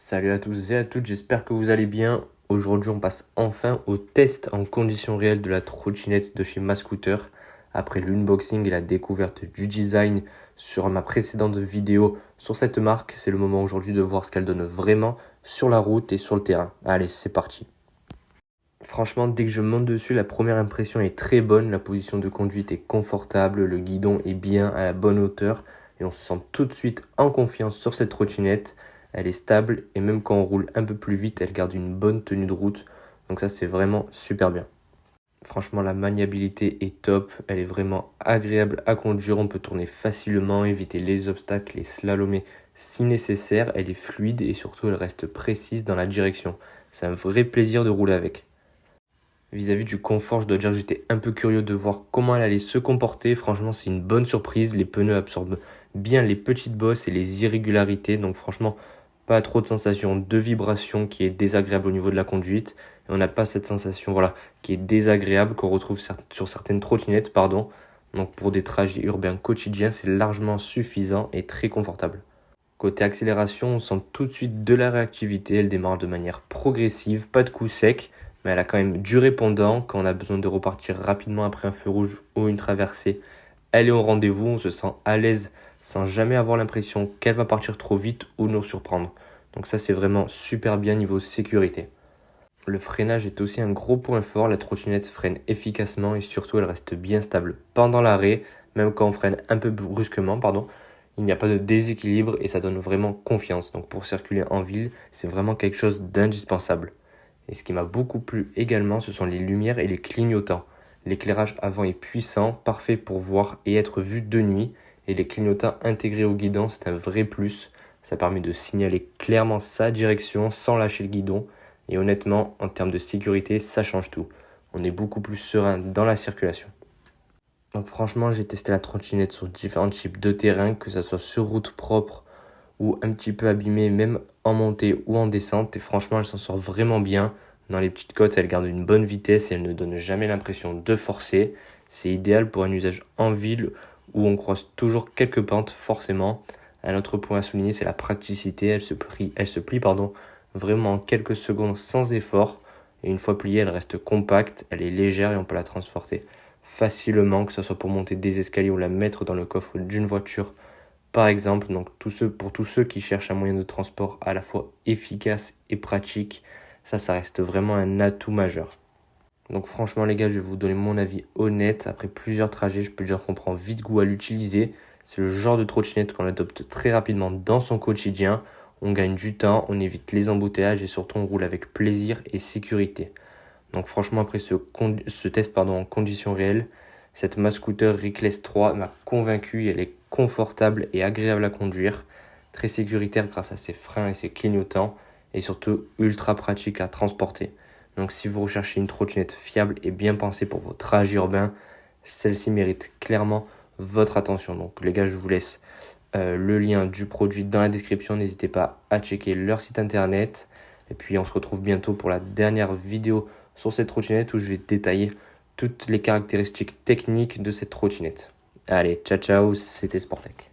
Salut à tous et à toutes, j'espère que vous allez bien. Aujourd'hui, on passe enfin au test en conditions réelles de la trottinette de chez Mascooter. Après l'unboxing et la découverte du design sur ma précédente vidéo sur cette marque, c'est le moment aujourd'hui de voir ce qu'elle donne vraiment sur la route et sur le terrain. Allez, c'est parti. Franchement, dès que je monte dessus, la première impression est très bonne. La position de conduite est confortable, le guidon est bien à la bonne hauteur et on se sent tout de suite en confiance sur cette trottinette. Elle est stable et même quand on roule un peu plus vite, elle garde une bonne tenue de route. Donc ça, c'est vraiment super bien. Franchement, la maniabilité est top. Elle est vraiment agréable à conduire. On peut tourner facilement, éviter les obstacles, les slalomer si nécessaire. Elle est fluide et surtout, elle reste précise dans la direction. C'est un vrai plaisir de rouler avec. Vis-à-vis du confort, je dois dire que j'étais un peu curieux de voir comment elle allait se comporter. Franchement, c'est une bonne surprise. Les pneus absorbent bien les petites bosses et les irrégularités. Donc franchement, pas trop de sensation de vibration qui est désagréable au niveau de la conduite. Et on n'a pas cette sensation qui est désagréable qu'on retrouve sur certaines trottinettes. Donc pour des trajets urbains quotidiens, c'est largement suffisant et très confortable. Côté accélération, on sent tout de suite de la réactivité. Elle démarre de manière progressive, pas de coup sec, mais elle a quand même du répondant. Quand on a besoin de repartir rapidement après un feu rouge ou une traversée, elle est au rendez-vous. On se sent à l'aise sans jamais avoir l'impression qu'elle va partir trop vite ou nous surprendre. Donc ça, c'est vraiment super bien niveau sécurité. Le freinage est aussi un gros point fort. La trottinette freine efficacement et surtout, elle reste bien stable pendant l'arrêt, même quand on freine un peu brusquement, Il n'y a pas de déséquilibre et ça donne vraiment confiance. Donc pour circuler en ville, c'est vraiment quelque chose d'indispensable. Et ce qui m'a beaucoup plu également, ce sont les lumières et les clignotants. L'éclairage avant est puissant, parfait pour voir et être vu de nuit. Et les clignotants intégrés au guidon, c'est un vrai plus. Ça permet de signaler clairement sa direction sans lâcher le guidon. Et honnêtement, en termes de sécurité, ça change tout. On est beaucoup plus serein dans la circulation. Donc franchement, j'ai testé la trottinette sur différents types de terrain, que ce soit sur route propre ou un petit peu abîmée, même en montée ou en descente. Et franchement, elle s'en sort vraiment bien. Dans les petites côtes, elle garde une bonne vitesse et elle ne donne jamais l'impression de forcer. C'est idéal pour un usage en ville où on croise toujours quelques pentes forcément. Un autre point à souligner, c'est la praticité. Elle se plie vraiment en quelques secondes sans effort. Et une fois pliée, elle reste compacte, elle est légère et on peut la transporter facilement, que ce soit pour monter des escaliers ou la mettre dans le coffre d'une voiture par exemple. Donc pour tous ceux qui cherchent un moyen de transport à la fois efficace et pratique, ça reste vraiment un atout majeur. Donc franchement les gars, je vais vous donner mon avis honnête. Après plusieurs trajets, je peux dire qu'on prend vite goût à l'utiliser. C'est le genre de trottinette qu'on adopte très rapidement dans son quotidien. On gagne du temps, on évite les embouteillages et surtout on roule avec plaisir et sécurité. Donc franchement, après ce test en conditions réelles, cette Mascooter Reckless 3 m'a convaincu. Elle est confortable et agréable à conduire, très sécuritaire grâce à ses freins et ses clignotants, et surtout ultra pratique à transporter. Donc si vous recherchez une trottinette fiable et bien pensée pour vos trajets urbains, celle-ci mérite clairement votre attention. Donc les gars, je vous laisse le lien du produit dans la description. N'hésitez pas à checker leur site internet. Et puis on se retrouve bientôt pour la dernière vidéo sur cette trottinette où je vais détailler toutes les caractéristiques techniques de cette trottinette. Allez, ciao ciao, c'était Sportec.